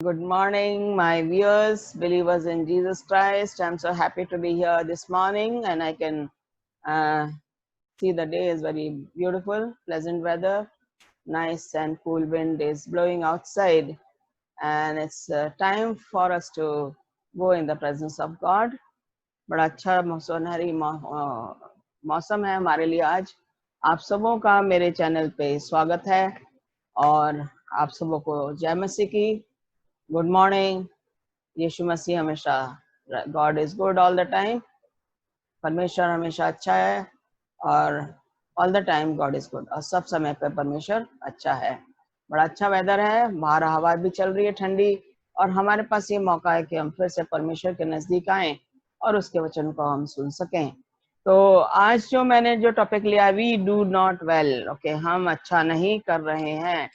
Good morning, my viewers, believers in Jesus Christ. I'm so happy to be here this morning, and I can uh, see the day is very beautiful, pleasant weather, nice and cool wind is blowing outside, and it's time for us to go in the presence of God. बड़ा अच्छा सुनहरी मौसम है हमारे लिए आज। आप सबों का मेरे चैनल पे स्वागत है और आप सबों को जय मसीह की। Good morning. यीशु मसीह हमेशा, God is good all the time, परमेश्वर हमेशा अच्छा है और all the time God is good, और सब समय पे परमेश्वर अच्छा है। बड़ा अच्छा वेदर है, बाहर हवा भी चल रही है ठंडी, और हमारे पास ये मौका है कि हम फिर से परमेश्वर के नजदीक आए और उसके वचन को हम सुन सकें। तो आज जो मैंने जो टॉपिक लिया, we do not well, okay, हम अच्छा नहीं कर रहे हैं,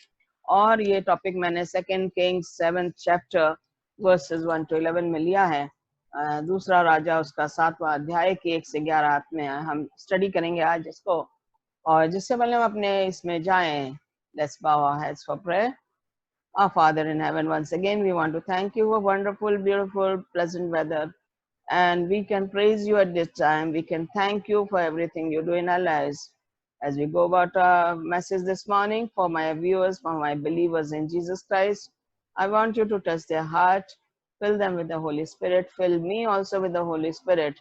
और ये टॉपिक मैंने 2 Kings 7th chapter versus 1 to 11 में लिया है। दूसरा राजा उसका 7वां अध्याय की 1 से 11 में हम स्टडी करेंगे आज इसको। और जिससे पहले हम अपने इसमें जाएं, let's bow our heads for prayer. Our Father in heaven, once again we want to thank you for wonderful, beautiful, pleasant weather, and we can praise you at this time. We can thank you for everything you do in our lives. As we go about our message this morning, for my viewers, for my believers in Jesus Christ, I want you to touch their heart, fill them with the Holy Spirit, fill me also with the Holy Spirit,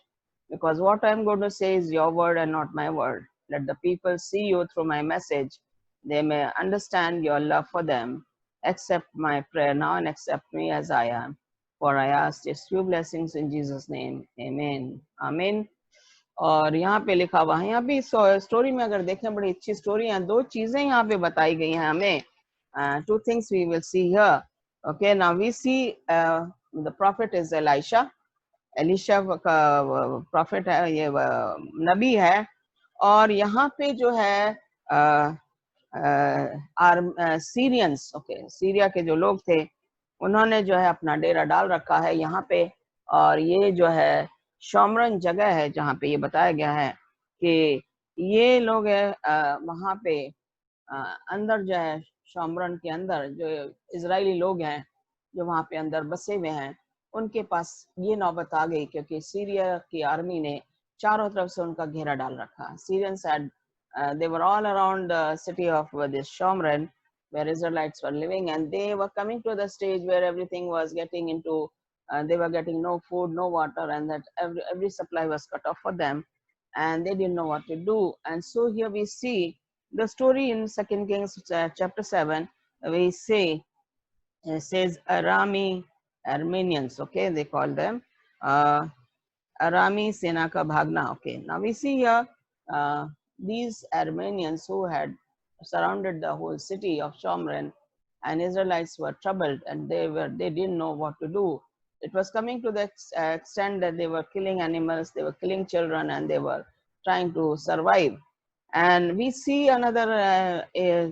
because what I'm going to say is your word and not my word. Let the people see you through my message. They may understand your love for them. Accept my prayer now and accept me as I am. For I ask these few blessings in Jesus' name. Amen. Amen. और यहाँ पे लिखा हुआ है, यहाँ पे story में अगर देखें, बड़ी अच्छी स्टोरी है। दो चीजें यहाँ पे बताई गई हैं हमें। Two things we will see here. Okay, now we see the prophet is Elisha. Elisha का प्रॉफिट है, ये नबी है। और यहाँ पे जो है सीरियंस, ओके, सीरिया के जो लोग थे, उन्होंने जो है अपना डेरा डाल रखा है यहाँ पे। और ये जो है शोमरन जगह है जहाँ पे ये बताया गया है कि ये लोग वहाँ पे अंदर जो है, शोमरन के अंदर जो इजरायली लोग हैं जो वहाँ पे अंदर बसे हुए हैं, उनके पास ये नौबत आ गई क्योंकि सीरिया की आर्मी ने चारों तरफ से उनका घेरा डाल रखा। Syrians had they were all around the city of this Shomron where Israelites were living, and they were coming to the stage where everything was getting into they were getting no food, no water, and that every supply was cut off for them, and they didn't know what to do. And so here we see the story in 2 Kings chapter 7. We say it says Armenians, okay, they call them Arami Sena ka bhagna. Okay, now we see here these Armenians who had surrounded the whole city of Shomron, and Israelites were troubled, and they didn't know what to do. It was coming to the extent that they were killing animals, they were killing children, and they were trying to survive. And we see another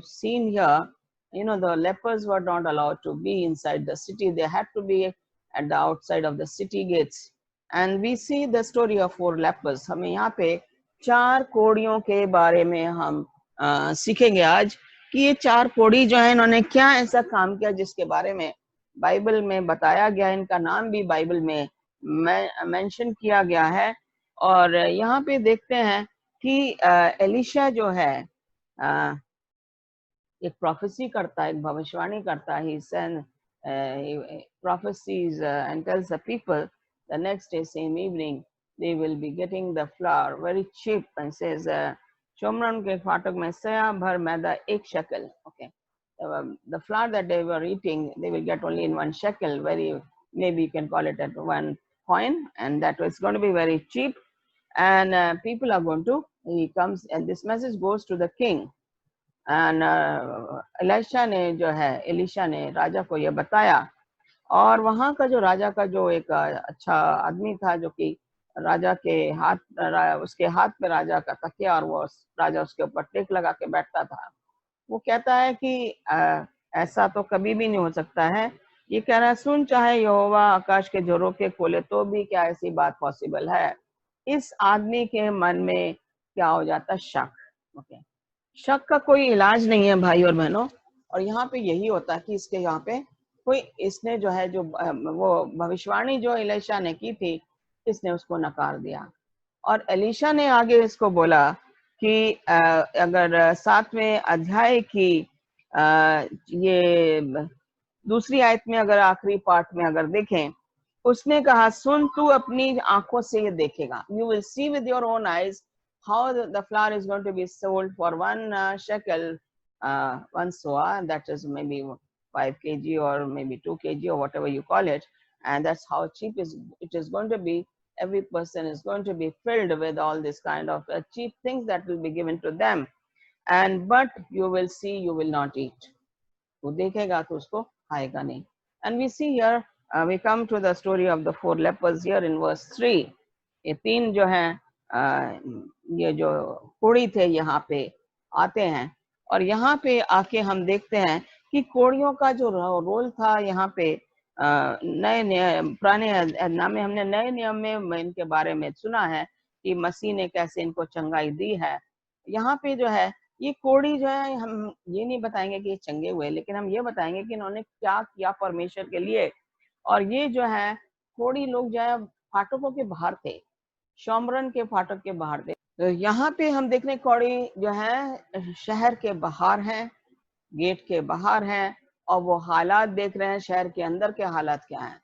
scene here. You know, the lepers were not allowed to be inside the city. They had to be at the outside of the city gates. And we see the story of 4 lepers. हमें यहाँ पे 4 कोड़ियों के बारे में हम सीखेंगे आज कि ये 4 कोड़ी जो है, इन्होंने क्या ऐसा काम किया जिसके बारे में बाइबल में बताया गया। इनका नाम भी बाइबल में मेंशन किया गया है। और यहाँ पे देखते हैं कि एलिशा जो है एक प्रोफेसी करता है, एक भविष्यवाणी करता है। He sends prophecies and tells the people the next day, same evening, they will be getting the flour very cheap, and says शोमरन के फाटक में सया भर मैदा 1 shekel. Okay, the flour that they were eating, they will get only in 1 shekel, very, maybe you can call it at 1 coin, and that was going to be very cheap. And people are going to, he comes, and this message goes to the king. And Elisha ने जो है, Elisha ने राजा को ये बताया। और वहाँ का जो राजा का जो एक अच्छा आदमी था, जो कि राजा के हाथ, उसके हाथ पे राजा का तकिया, और वो राजा उसके ऊपर टेक लगा के बैठता था। वो कहता है कि ऐसा तो कभी भी नहीं हो सकता है। ये कह रहा है, सुन, चाहे यहोवा आकाश के झोरों के खोले तो भी क्या ऐसी बात पॉसिबल है। इस आदमी के मन में क्या हो जाता, शक। ओके, शक का कोई इलाज नहीं है भाई और बहनों। और यहाँ पे यही होता है कि इसके यहाँ पे कोई इसने जो है जो वो भविष्यवाणी जो एलीशा ने की थी, इसने उसको नकार दिया। और एलीशा ने आगे इसको बोला कि अगर 7वें अध्याय की ये दूसरी आयत में अगर आखिरी पार्ट में अगर देखें, उसने कहा सुन तू अपनी आंखों से ये देखेगा, you will see with your own eyes how the flour is going to be sold for 1 shekel, 1 soa, that is maybe 5 kg or maybe 2 kg or whatever you call it, and that's how cheap it is going to be. Every person is going to be filled with all this kind of cheap things that will be given to them, and but you will see, you will not eat. वो देखेगा तो उसको खाएगा नहीं. And we see here, we come to the story of the 4 lepers here in verse 3. ये 3 जो हैं ये जो कोढ़ी थे यहाँ पे आते हैं, और यहाँ पे आके हम देखते हैं कि कोढ़ियों का जो रोल था यहाँ पे नए पुराने नाम में, हमने नए नियम में इनके बारे में सुना है कि मसीह ने कैसे इनको चंगाई दी है. यहाँ पे जो है ये कोढ़ी जो है, हम ये नहीं बताएंगे कि ये चंगे हुए, लेकिन हम ये बताएंगे कि इन्होंने क्या किया परमेश्वर के लिए. और ये जो है कोढ़ी लोग जो है फाटकों के बाहर थे, शोमरन के फाटक के बाहर थे. तो यहाँ पे हम देख रहे हैं कोढ़ी जो है शहर के बाहर हैं, गेट के बाहर हैं, और वो हालात देख रहे हैं शहर के अंदर के हालात क्या हैं.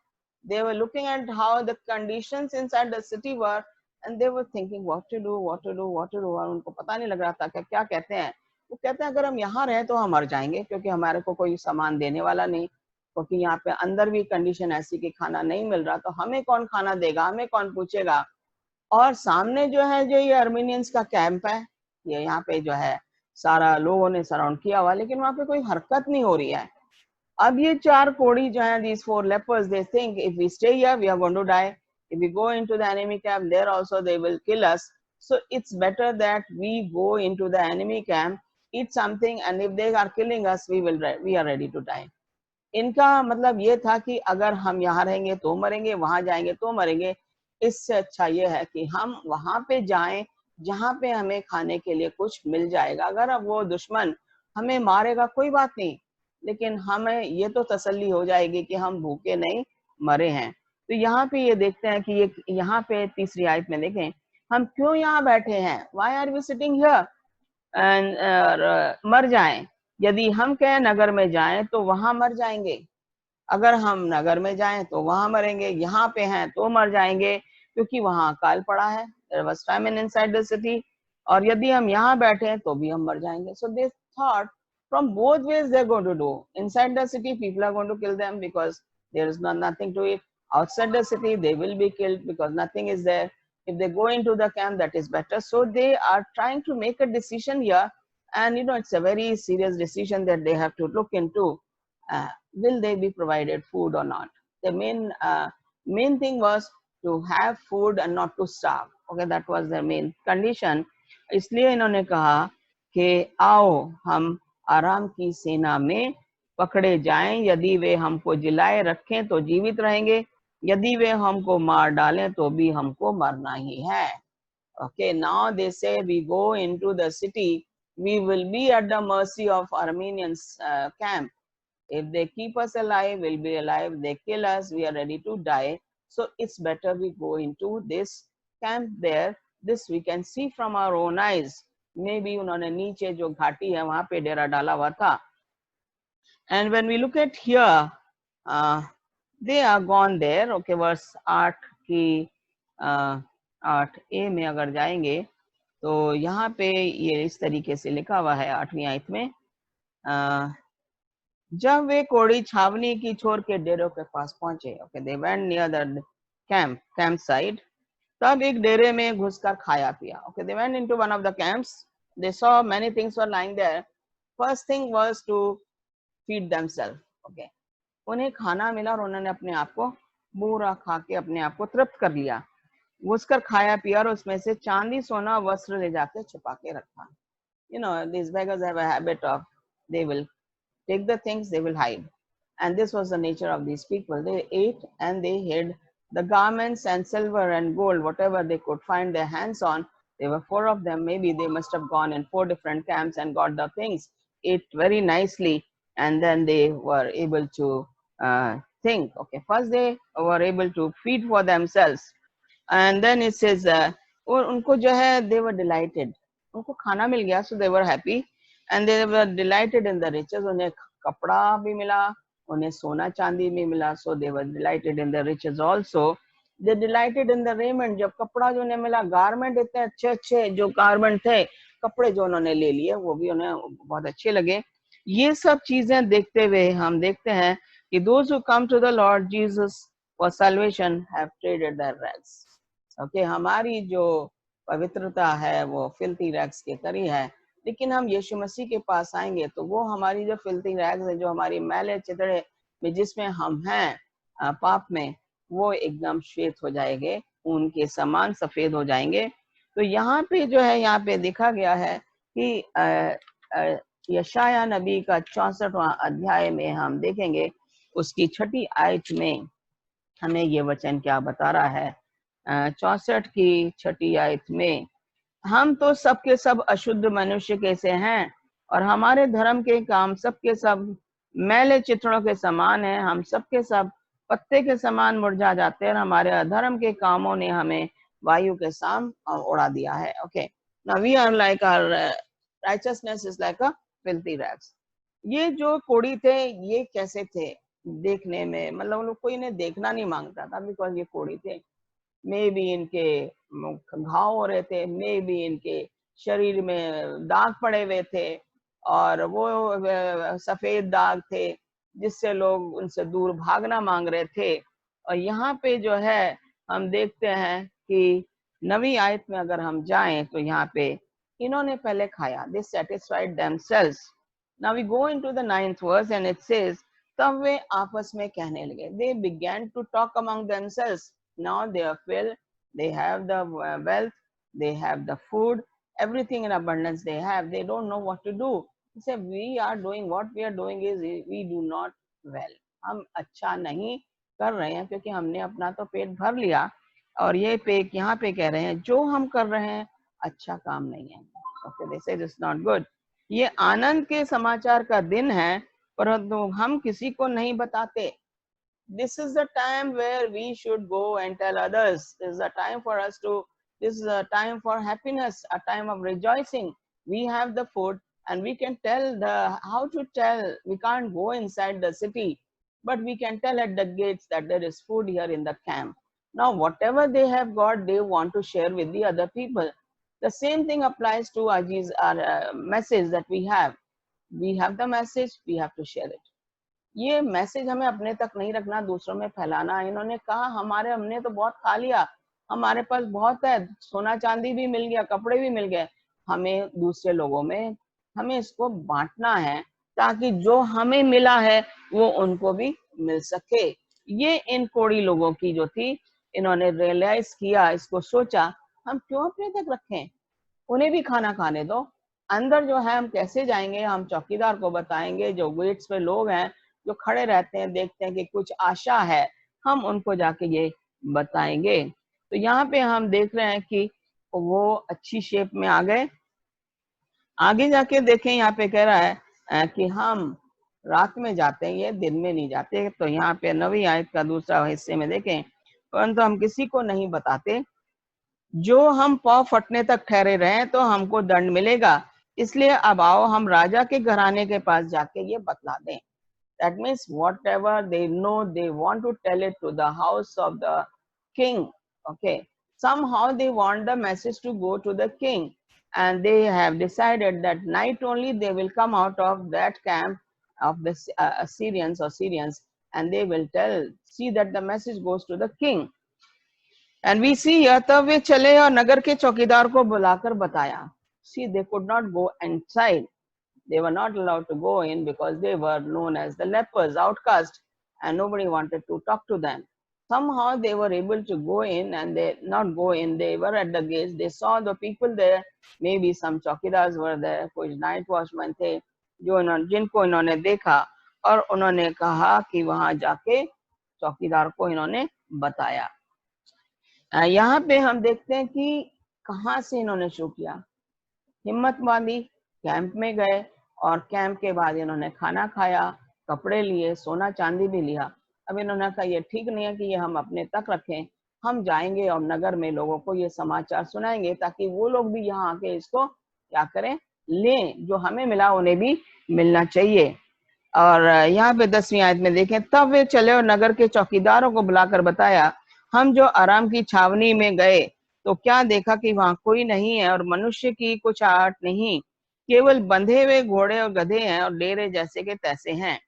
They were looking at how the conditions inside the city were, and they were thinking what to do. और उनको पता नहीं लग रहा था कि क्या कहते हैं. वो कहते हैं अगर हम यहाँ रहे तो हम मर जाएंगे, क्योंकि हमारे को कोई सामान देने वाला नहीं, क्योंकि यहाँ पे अंदर भी कंडीशन ऐसी कि खाना नहीं मिल रहा, तो हमें कौन खाना देगा, हमें कौन पूछेगा. और सामने जो है जो ये अर्मीनियंस का कैंप है, ये यहाँ पे जो है सारा लोगों ने सराउंड किया हुआ, लेकिन वहाँ पे कोई हरकत नहीं हो रही है. अब ये 4 कोढ़ी जो हैं, these 4 lepers, they think if we stay here we are going to die, if we go into the enemy camp there also they will kill us, so it's better that we go into the enemy camp, eat something, and if they are killing us we are ready to die. इनका मतलब ये था कि अगर हम यहाँ रहेंगे तो मरेंगे, वहां जाएंगे तो मरेंगे, इससे अच्छा ये है कि हम वहां पे जाएं जहां पे हमें खाने के लिए कुछ मिल जाएगा. अगर अब वो दुश्मन हमें मारेगा कोई बात नहीं, लेकिन हमें ये तो तसल्ली हो जाएगी कि हम भूखे नहीं मरे हैं. तो यहाँ पे ये देखते हैं कि ये यहाँ पे तीसरी आयत में देखें, हम क्यों यहाँ बैठे हैं, why are we sitting here, and मर जाएं. यदि हम कहें नगर में जाएं तो वहां मर जाएंगे, अगर हम नगर में जाएं तो वहां मरेंगे, यहाँ पे हैं तो मर जाएंगे, क्योंकि वहां अकाल पड़ा है, there was famine inside the city, और यदि हम यहाँ बैठे हैं तो भी हम मर जाएंगे. So they thought from both ways they're going to do. Inside the city people are going to kill them because there is nothing to eat. Outside the city they will be killed because nothing is there. If they go into the camp, that is better. So they are trying to make a decision here, and you know it's a very serious decision that they have to look into. Will they be provided food or not? The main thing was to have food and not to starve. Okay, that was their main condition. इसलिए इन्होंने कहा कि आओ हम आराम की सेना में पकड़े जाएं, यदि वे हमको जिलाए रखें तो जीवित रहेंगे, यदि वे हमको मार डालें तो भी हमको मरना ही है. Okay, now they say we go into the city, we will be at the mercy of Armenians camp. If they keep us alive, we'll be alive. They kill us, we are ready to die. So it's better we go into this camp there. This we can see from our own eyes. Maybe उन्होंने नीचे जो घाटी है वहां पे डेरा डाला हुआ था. And when we look at here, they are gone there. Okay, verse 8 की 8a में अगर जाएंगे तो यहाँ पे ये इस तरीके से लिखा हुआ है 8वीं आयत में, जब वे कोढ़ी छावनी की छोर के डेरों के पास पहुंचे. Okay, they went near the camp side. तब एक डेरे में घुसकर खाया पिया. Okay, they went into one of the camps. They saw many things were lying there. First thing was to feed themselves. Okay, उन्हें खाना मिला और उन्होंने अपने आप को पूरा खा के अपने आप को तृप्त कर लिया. घुसकर खाया पिया और उसमें से चांदी सोना वस्त्र ले जाके छुपा के रखा. You know, these beggars have a habit of, they will take the things, they will hide. And this was the nature of these people. They ate and they hid the garments and silver and gold, whatever they could find their hands on. There were 4 of them. Maybe they must have gone in 4 different camps and got the things, ate very nicely, and then they were able to think. Okay, first they were able to feed for themselves, and then it says और उनको जो है they were delighted, उनको खाना मिल गया, so they were happy and they were delighted in the riches. उन्हें कपड़ा भी मिला, उन्हें सोना चांदी भी मिला, so they were delighted in the riches also. They delighted in the raiment, जब कपड़ा जो उन्हें मिला, गारमेंट इतने अच्छे अच्छे जो गारमेंट थे, कपड़े जो उन्होंने ले लिए वो भी उन्हें बहुत अच्छे लगे. ये सब चीजें देखते हुए हम देखते हैं कि those who come to the Lord Jesus for salvation have traded their rags. Okay, हमारी जो पवित्रता है वो फिल्थी रैग्स के करी है, लेकिन हम यीशु मसीह के पास आएंगे तो वो हमारी जो फिल्थी रैग्स है, जो हमारी मैले चितड़े में जिसमें हम हैं पाप में, वो एकदम श्वेत हो जाएंगे, उनके समान सफेद हो जाएंगे. तो यहाँ पे जो है, यहाँ पे देखा गया है कि यशाया नबी का 64वां अध्याय में हम देखेंगे, उसकी 6ठी आयत में हमें ये वचन क्या बता रहा है. 64 की 6ठी आयत में, हम तो सबके सब अशुद्ध मनुष्य कैसे हैं और हमारे धर्म के काम सबके सब मैले चित्रों के समान हैं. हम सबके सब पत्ते के समान मुरझा जाते हैं और हमारे अधर्म के कामों ने हमें वायु के साम उड़ा दिया है. Okay, now we are like our richness is like a filthy rags. ये जो कोढ़ी थे, ये कैसे थे देखने में, मतलब उन लोग कोई इन्हें देखना नहीं मांगता था, बिकॉज ये कोढ़ी थे. मे बी इनके घाव हो रहे थे, मे बी इनके शरीर में दाग पड़े हुए थे और वो सफेद दाग थे जिससे लोग उनसे दूर भागना मांग रहे थे. और यहाँ पे जो है हम देखते हैं कि 9वीं आयत में अगर हम जाएं तो यहाँ पे इन्होंने पहले खाया, they satisfied themselves. Now we go into the 9th verse and it says, तब वे आपस में कहने लगे, they began to talk among themselves. Now they are filled, they have the wealth, they have the food, everything in abundance they have. They don't know what to do. They say, we are doing, what we are doing is we do not well. हम अच्छा नहीं कर रहे हैं क्योंकि हमने अपना तो पेट भर लिया. और ये पे यहाँ पे कह रहे हैं जो हम कर रहे हैं अच्छा काम नहीं है. Okay, they say it's not good. ये आनंद के समाचार का दिन है, परंतु हम किसी को नहीं बताते. This is the time where we should go and tell others. This is a time for us to, this is a time for happiness, a time of rejoicing. We have the food and we can tell how to tell. We can't go inside the city, but we can tell at the gates that there is food here in the camp. Now, whatever they have got, they want to share with the other people. The same thing applies to our message that we have. We have the message, we have to share it. ये message हमें अपने तक नहीं रखना, दूसरों में फैलाना. इन्होंने कहा हमने तो बहुत खा लिया, हमारे पास बहुत है, सोना चांदी भी मिल गया, कपड़े भी मिल गए. हमें दूसरे लोगों में हमें इसको बांटना है ताकि जो हमें मिला है वो उनको भी मिल सके. ये इन कोढ़ी लोगों की जो थी, इन्होंने रियलाइज किया, इसको सोचा, हम क्यों अपने तक रखें, उन्हें भी खाना खाने दो. अंदर जो है हम कैसे जाएंगे, हम चौकीदार को बताएंगे, जो गेट्स पे लोग हैं जो खड़े रहते हैं, देखते हैं कि कुछ आशा है, हम उनको जाके ये बताएंगे. तो यहाँ पे हम देख रहे हैं कि वो अच्छी शेप में आ गए. आगे जाके देखें, यहाँ पे कह रहा है कि हम रात में जाते हैं, ये दिन में नहीं जाते. तो यहाँ पे 9वीं आयत का दूसरा हिस्से में देखें, परंतु हम किसी को नहीं बताते, जो हम पाँव फटने तक ठहरे रहे तो हमको दंड मिलेगा. इसलिए अब आओ हम राजा के घराने के पास जाके ये बतला दें. That means whatever they know, they want to tell it to the house of the king. Okay, somehow they want the message to go to the king, and they have decided that night only they will come out of that camp of the Assyrians or Syrians, and they will see that the message goes to the king. And we see here, तब वे चले और नगर के चौकीदार को बुलाकर बताया. See, they could not go inside. They were not allowed to go in because they were known as the lepers, outcast, and nobody wanted to talk to them. Somehow they were able to go in, and they not go in, they were at the gates. They saw the people there, maybe some चौकीदार were there, कुछ night watchmen थे, जिनको इन्होंने देखा और उन्होंने कहा कि वहां जाके चौकीदार को इन्होंने बताया. यहाँ पे हम देखते हैं कि कहाँ से इन्होंने शुरू किया. हिम्मत बांधी, कैंप में गए और कैंप के बाद इन्होंने खाना खाया. कपड़े लिए, सोना चांदी भी लिया। अब इन्होंने कहा ये ठीक नहीं है कि ये हम अपने तक रखें, हम जाएंगे और नगर में लोगों को ये समाचार सुनाएंगे ताकि वो लोग भी यहाँ आके इसको क्या करें, लें, जो हमें मिला उन्हें भी मिलना चाहिए। और यहाँ पे 10वीं आयत में देखें, तब वे चले और नगर के चौकीदारों को बुलाकर बताया, हम जो आराम की छावनी में गए तो क्या देखा कि वहां कोई नहीं है और मनुष्य की कुछ आहट नहीं, केवल बंधे हुए घोड़े और गधे हैं और डेरे जैसे के तैसे हैं।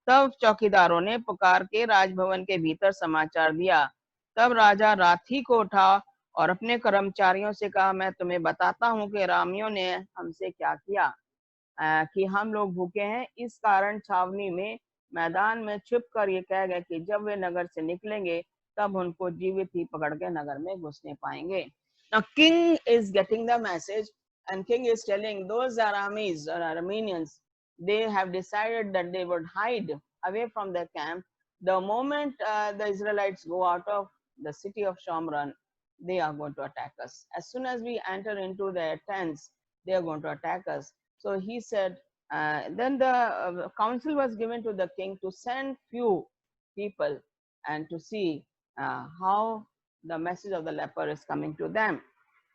तब चौकीदारों ने पुकार के राजभवन के भीतर समाचार दिया। तब राजा रात ही को उठा और अपने कर्मचारियों से कहा, मैं तुम्हें बताता हूँ कि रामियों ने हमसे क्या किया, कि हम लोग भूखे हैं, इस कारण छावनी में मैदान में छुप कर ये कह गए कि जब वे नगर से निकलेंगे तब उनको जीवित ही पकड़ के नगर में घुसने पाएंगे। Now king is getting the message and king is telling those Aramis or Armenians, they have decided that they would hide away from their camp. The moment the Israelites go out of the city of Shomron, they are going to attack us. As soon as we enter into their tents, they are going to attack us. So he said, then the counsel was given to the king to send few people and to see how the message of the leper is coming to them.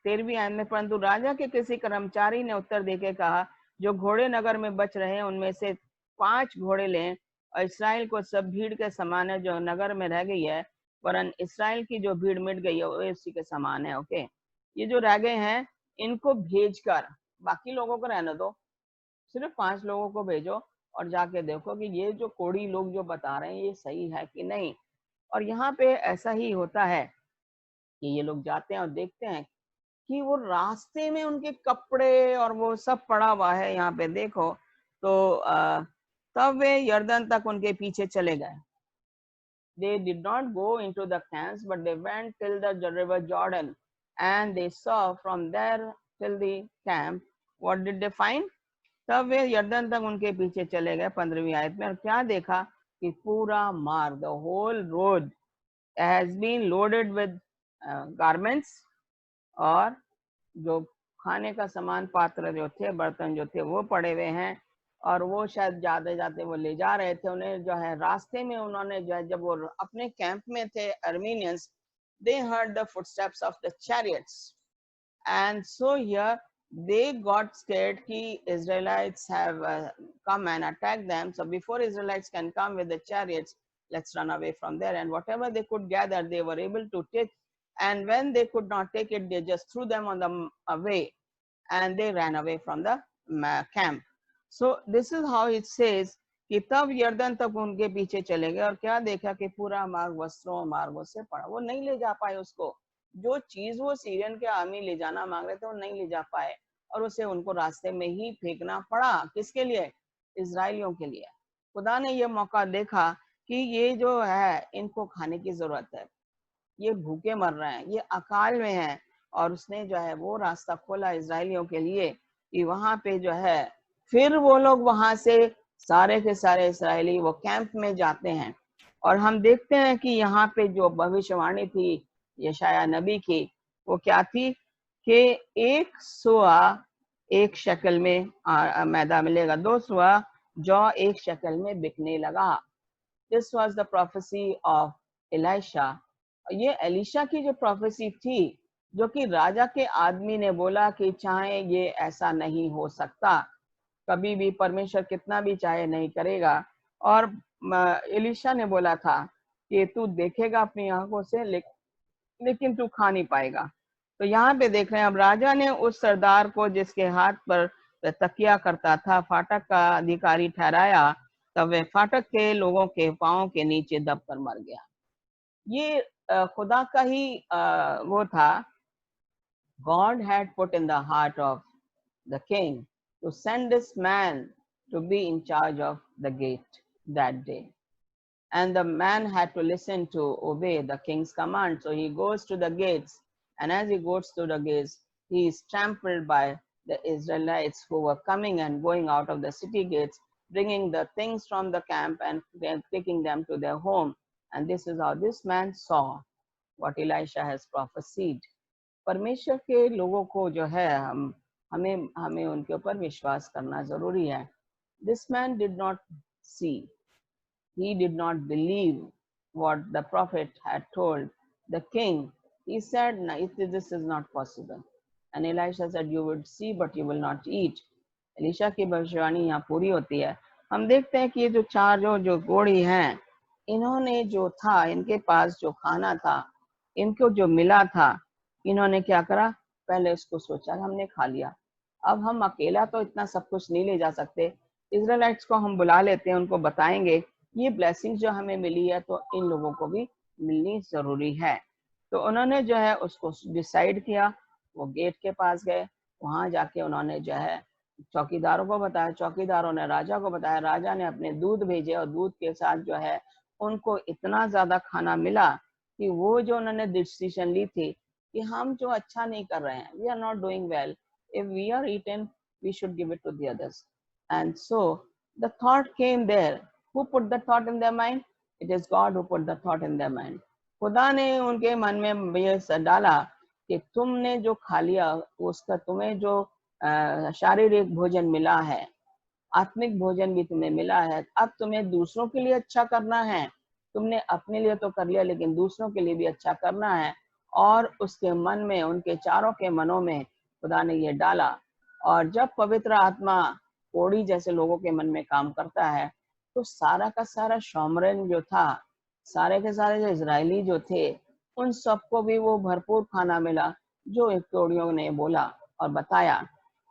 13वीं आयत में, परंतु राजा के किसी कर्मचारी ने उत्तर देके कहा, जो घोड़े नगर में बच रहे हैं उनमें से 5 घोड़े लें और इसराइल को सब भीड़ के समान है जो नगर में रह गई है, वरन इसराइल की जो भीड़ मिट गई है वो इसी के समान है। ओके, ये जो रह गए हैं इनको भेजकर, बाकी लोगों को रहने दो, सिर्फ 5 लोगों को भेजो और जाके देखो कि ये जो कोढ़ी लोग जो बता रहे हैं ये सही है कि नहीं। और यहाँ पे ऐसा ही होता है कि ये लोग जाते हैं और देखते हैं कि वो रास्ते में उनके कपड़े और वो सब पड़ा हुआ है। यहाँ पे देखो तो तब वे यर्दन तक उनके पीछे चले गए। They did not go into the camps, but they went till the river Jordan, and they saw from there till the camp. What did they find? तब वे यर्दन तक उनके पीछे चले गए 15वीं आयत में, और क्या देखा कि पूरा मार्ग, the whole road has been loaded with garments, और जो खाने का सामान, पात्र जो थे, बर्तन जो थे वो पड़े हुए हैं, और वो शायद जाते जाते वो ले जा रहे थे उन्हें, जो है रास्ते में उन्होंने जो है जब वो अपने कैंप में थे Armenians, they heard the footsteps of the chariots, and so here they got scared ki Israelites have come and attacked them, so before Israelites can come with the chariots, let's run away from there. And whatever they could gather they were able to take, and when they could not take it they just threw them on the way and they ran away from the camp. So this is how it says कि तब यर्दन तक उनके पीछे चले गए और क्या देखा कि पूरा मार्ग वस्त्रों और मार्गों से पड़ा। वो नहीं ले जा पाए उसको, जो चीज वो सीरियन के आर्मी ले जाना मांग रहे थे वो नहीं ले जा पाए, और उसे उनको रास्ते में ही फेंकना पड़ा। किसके लिए? इजराइलियों के लिए। खुदा ने ये मौका देखा कि ये जो है इनको खाने की जरूरत है, ये भूखे मर रहे हैं, ये अकाल में हैं, और उसने जो है वो रास्ता खोला इजराइलियों के लिए कि वहां पे जो है फिर वो लोग वहां से सारे के सारे इसराइली वो कैंप में जाते हैं। और हम देखते हैं कि यहाँ पे जो भविष्यवाणी थी यशाया नबी की, वो क्या थी कि 1 सुआ 1 शक्ल में मैदा मिलेगा, 2 सुआ जौ 1 शक्ल में बिकने लगा। This was the prophecy of Elisha. ये एलिशा की जो प्रोफेसी थी, जो कि राजा के आदमी ने बोला कि चाहे ये ऐसा नहीं हो सकता, कभी भी परमेश्वर कितना भी चाहे नहीं करेगा। और एलिशा ने बोला था कि तू देखेगा अपनी आंखों से लेकिन तू खा नहीं पाएगा। तो यहाँ पे देख रहे हैं, अब राजा ने उस सरदार को जिसके हाथ पर तकिया करता था फाटक का अधिकारी ठहराया, तब वह फाटक के लोगों के पांव के नीचे दबकर मर गया। ये खुदा का ही वो था। God had put in the heart of the king to send this man to be in charge of the gate that day. And the man had to listen to obey the king's command. So he goes to the gates, and as he goes to the gates, he is trampled by the Israelites who were coming and going out of the city gates, bringing the things from the camp and taking them to their home. And this is how this man saw what Elisha has prophesied. परमेश्वर के लोगों को जो है हमें उनके ऊपर विश्वास करना जरूरी है। This man did not see, He did not believe what the prophet had told the king. He said, no, this is not possible. And Elisha said, you would see, but you will not eat. Elisha की भविष्यवाणी यहाँ पूरी होती है। हम देखते हैं कि ये जो चार जो घोड़ी हैं, इन्होंने जो था, इनके पास जो खाना था, इनको जो मिला था, इन्होंने क्या करा, पहले उसको सोचा हमने खा लिया, अब हम अकेला तो इतना सब कुछ नहीं ले जा सकते, इजराइलाइट्स को हम बुला लेते हैं, उनको बताएंगे ये ब्लेसिंग जो हमें मिली है तो इन लोगों को भी मिलनी जरूरी है। तो उन्होंने जो है उसको डिसाइड किया, वो गेट के पास गए, वहां जाके उन्होंने जो है चौकीदारों को बताया, चौकीदारों ने राजा को बताया, राजा ने अपने दूध भेजे और दूध के साथ जो है उनको इतना ज्यादा खाना मिला कि वो जो उन्होंने डिसीजन ली थी कि हम जो अच्छा नहीं कर रहे हैं, we are not doing well, if we are eaten we should give it to the others. And so the thought came there. Who put the thought in their mind? It is God who put the thought in their mind. खुदा ने उनके मन में ये डाला कि तुमने जो खा लिया उसका तुम्हें जो शारीरिक भोजन मिला है, आत्मिक भोजन भी तुम्हें मिला है, अब तुम्हें दूसरों के लिए अच्छा करना है। तुमने अपने लिए तो कर लिया लेकिन दूसरों के लिए भी अच्छा करना है। और उसके मन में, उनके चारों के मनों में खुदा ने ये डाला। और जब पवित्र आत्मा कोड़ी जैसे लोगों के मन में काम करता है तो सारा का सारा शोमरन जो था, सारे के सारे जो इजरायली जो थे, उन सबको भी वो भरपूर खाना मिला जो एक कोड़ियों ने बोला और बताया।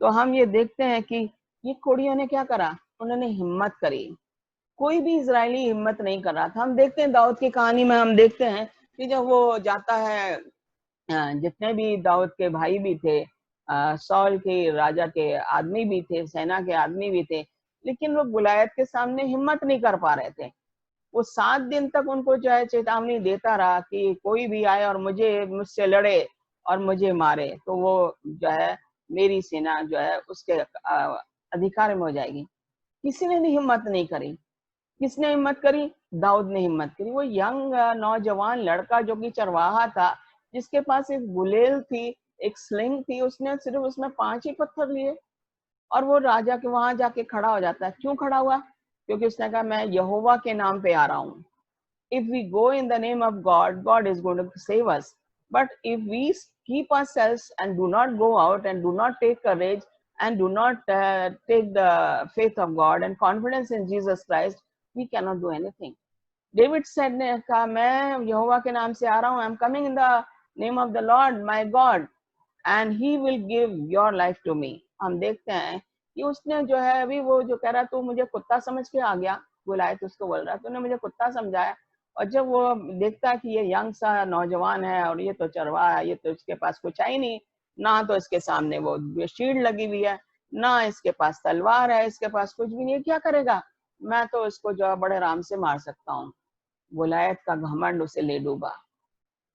तो हम ये देखते हैं कि ये कोड़ियों ने क्या करा, उन्होंने हिम्मत करी। कोई भी इजरायली हिम्मत नहीं कर रहा था। हम देखते हैं दाऊद की कहानी में, हम देखते हैं कि जब वो जाता है, जितने भी दाऊद के भाई भी थे, सौल के राजा के आदमी भी थे, सेना के आदमी भी थे, लेकिन वो गुलायत के सामने हिम्मत नहीं कर पा रहे थे। वो 7 दिन तक उनको जो है चेतावनी देता रहा कि कोई भी आए और मुझसे लड़े और मुझे मारे तो वो जो है मेरी सेना जो है उसके अधिकार में हो जाएगी। किसी ने भी हिम्मत नहीं करी। किसने हिम्मत करी? दाऊद ने हिम्मत करी। वो यंग नौजवान लड़का जो कि चरवाहा था, जिसके पास एक गुलेल थी, एक स्लिंग थी, उसने सिर्फ उसमें 5 ही पत्थर लिए और वो राजा के वहां जाके खड़ा हो जाता है। क्यों खड़ा हुआ? क्योंकि उसने कहा मैं यहोवा के नाम पे आ रहा हूँ। If we go in the name of God, God is going to save us. But if we keep ourselves and do not go out and do not take courage and do not take the faith of God and confidence in Jesus Christ, we cannot do anything. David said ने कहा मैं यहोवा के नाम से आ रहा हूँ, I am coming in the name of the Lord my God and he will give your life to me. हम देखते हैं कि उसने जो है अभी वो जो कह रहा तू मुझे कुत्ता समझ के आ गया, गुलायत उसको बोल रहा तूने मुझे कुत्ता समझाया। और जब वो देखता है कि ये यंग सा नौजवान है और ये तो चरवाहा है, ये तो इसके पास कुछ है ही नहीं, ना तो इसके सामने वो शील्ड लगी हुई है, ना इसके पास तलवार है, इसके पास कुछ भी नहीं, क्या करेगा? मैं तो इसको जो है बड़े आराम से मार सकता हूँ। गुलायत का घमंड उसे ले डूबा।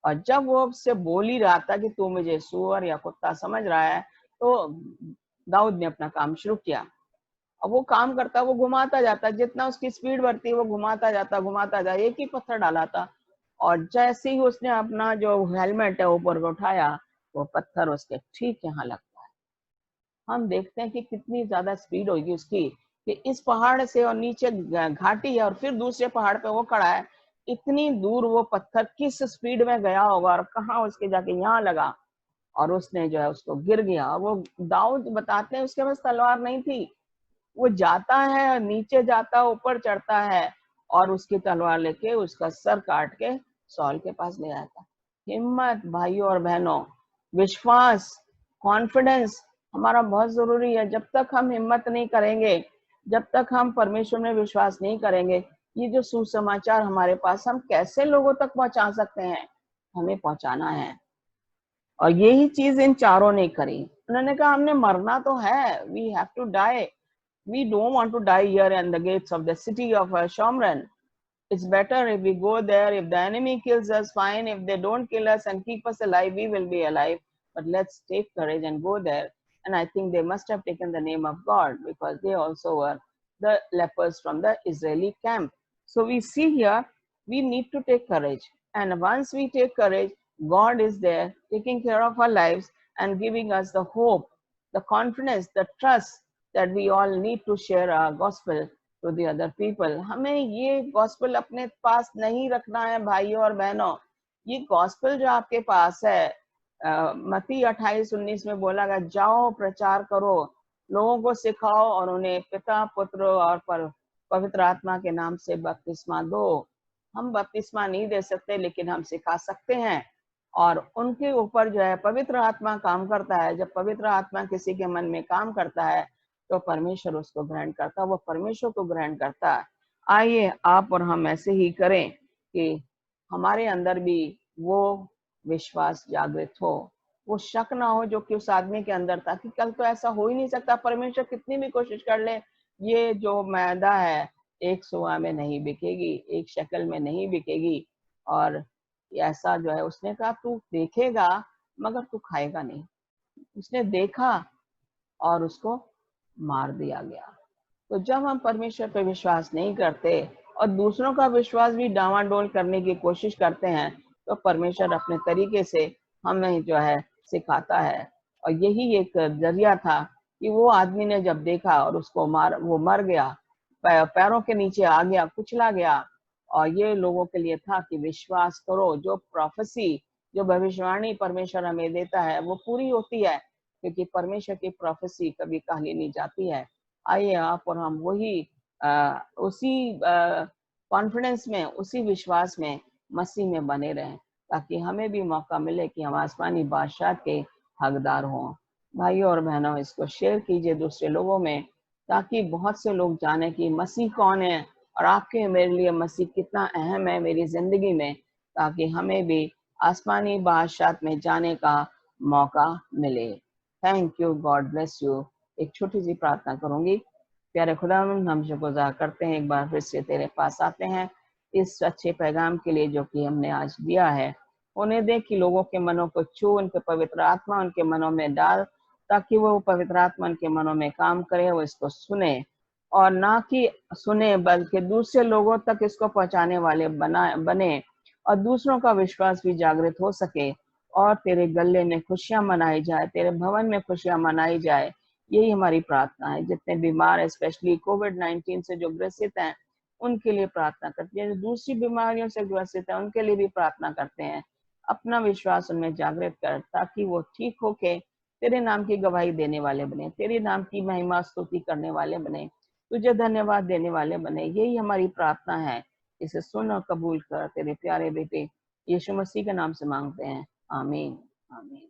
और जब वो उससे बोल ही रहा था कि तू मुझे सूअर या कुत्ता समझ रहा है, तो दाऊद ने अपना काम शुरू किया। अब वो काम करता, वो घुमाता जाता, जितना उसकी स्पीड बढ़ती वो घुमाता जाता, एक ही पत्थर डाला था और जैसे ही उसने अपना जो हेलमेट है ऊपर उठाया, वो पत्थर उसके ठीक यहाँ लगता है। हम देखते हैं कि कितनी ज्यादा स्पीड होगी उसकी कि इस पहाड़ से और नीचे घाटी है और फिर दूसरे पहाड़ पे वो खड़ा है, इतनी दूर वो पत्थर किस स्पीड में गया होगा और कहाँ उसके जाके यहाँ लगा और उसने जो है उसको गिर गया। वो दाऊद बताते हैं उसके पास तलवार नहीं थी, वो जाता है नीचे जाता है, ऊपर चढ़ता है और उसकी तलवार लेके उसका सर काट के सॉल के पास ले आता। हिम्मत भाइयों और बहनों, विश्वास, कॉन्फिडेंस हमारा बहुत जरूरी है। जब तक हम हिम्मत नहीं करेंगे, जब तक हम परमेश्वर में विश्वास नहीं करेंगे, ये जो सुसमाचार हमारे पास हम कैसे लोगों तक पहुंचा सकते हैं? हमें पहुंचाना है। और यही चीज इन चारों ने करी। उन्होंने कहा हमने मरना तो है, we have to die, we don't want to die here in the gates of the city of Shomron. It's better if we go there. If the enemy kills us, fine. If they don't kill us and keep us alive, we will be alive. But let's take courage and go there. And I think they must have taken the name of God because they also were the lepers from the Israeli camp. So we see here, we need to take courage. And once we take courage, God is there taking care of our lives and giving us the hope, the confidence, the trust that we all need to share our gospel to the other people. हमें ये gospel अपने पास नहीं रखना है भाइयों और बहनों। ये गॉस्पेल जो आपके पास है, मत्ती 28:19 में बोला गया, जाओ प्रचार करो, लोगों को सिखाओ और उन्हें पिता पुत्र और पवित्र आत्मा के नाम से बपतिस्मा दो। हम बपतिस्मा नहीं दे सकते, लेकिन हम सिखा सकते हैं, और उनके ऊपर जो है पवित्र आत्मा काम करता है। जब पवित्र आत्मा किसी के मन में काम करता है तो परमेश्वर उसको ग्रहण करता है, वो परमेश्वर को ग्रहण करता है। आइए आप और हम ऐसे ही करें कि हमारे अंदर भी वो विश्वास जागृत हो, वो शक ना हो जो कि उस आदमी के अंदर था कि कल तो ऐसा हो ही नहीं सकता, परमेश्वर कितनी भी कोशिश कर ले, ये जो मैदा है 1 सुआ में नहीं बिकेगी, 1 शक्ल में नहीं बिकेगी। और ऐसा जो है, उसने कहा तू देखेगा मगर तू खाएगा नहीं। उसने देखा और उसको मार दिया गया। तो जब हम परमेश्वर पर विश्वास नहीं करते और दूसरों का विश्वास भी डावाडोल करने की कोशिश करते हैं, तो परमेश्वर अपने तरीके से हमें जो है सिखाता है। और यही एक जरिया था कि वो आदमी ने जब देखा और उसको वो मर गया, पैरों के नीचे आ गया, कुचला गया। और ये लोगों के लिए था कि विश्वास करो, जो प्रोफेसी, जो भविष्यवाणी परमेश्वर हमें देता है वो पूरी होती है, क्योंकि परमेश्वर की प्रोफेसी कभी काली नहीं जाती है। आइए आप और हम वही उसी कॉन्फिडेंस में, उसी विश्वास में मसीह में बने रहें, ताकि हमें भी मौका मिले कि हम आसमानी बादशाह के हकदार हों। भाइयों और बहनों, इसको शेयर कीजिए दूसरे लोगों में, ताकि बहुत से लोग जाने कि मसीह कौन है और आपके मेरे लिए मसीह कितना अहम है मेरी जिंदगी में, ताकि हमें भी आसमानी बादशाह में जाने का मौका मिले। Thank you, God bless you. एक छोटी सी प्रार्थना करूंगी। प्यारे खुदा, हम शुक्रगुजार करते हैं, एक बार फिर से तेरे पास आते हैं इस अच्छे पैगाम के लिए जो कि हमने आज दिया है। उन्हें देख कि लोगों के मनों को छू, उनके पवित्र आत्मा उनके मनों में डाल, ताकि वो पवित्र आत्मा उनके मनों में काम करे, वो इसको सुने, और ना कि सुने बल्कि दूसरे लोगों तक इसको पहुंचाने वाले बने, और दूसरों का विश्वास भी जागृत हो सके, और तेरे गले में खुशियां मनाई जाए, तेरे भवन में खुशियां मनाई जाए। यही हमारी प्रार्थना है। जितने बीमार है, स्पेशली कोविड-19 से जो ग्रसित हैं, उनके लिए प्रार्थना करते हैं। जो दूसरी बीमारियों से ग्रसित है उनके लिए भी प्रार्थना करते हैं। अपना विश्वास उनमें जागृत कर, ताकि वो ठीक होके तेरे नाम की गवाही देने वाले बने, तेरे नाम की महिमा स्तुति करने वाले बने, तुझे धन्यवाद देने वाले बने। यही हमारी प्रार्थना है। इसे सुन और कबूल कर, तेरे प्यारे बेटे यीशु मसीह के नाम से मांगते हैं, आमीन, आमीन।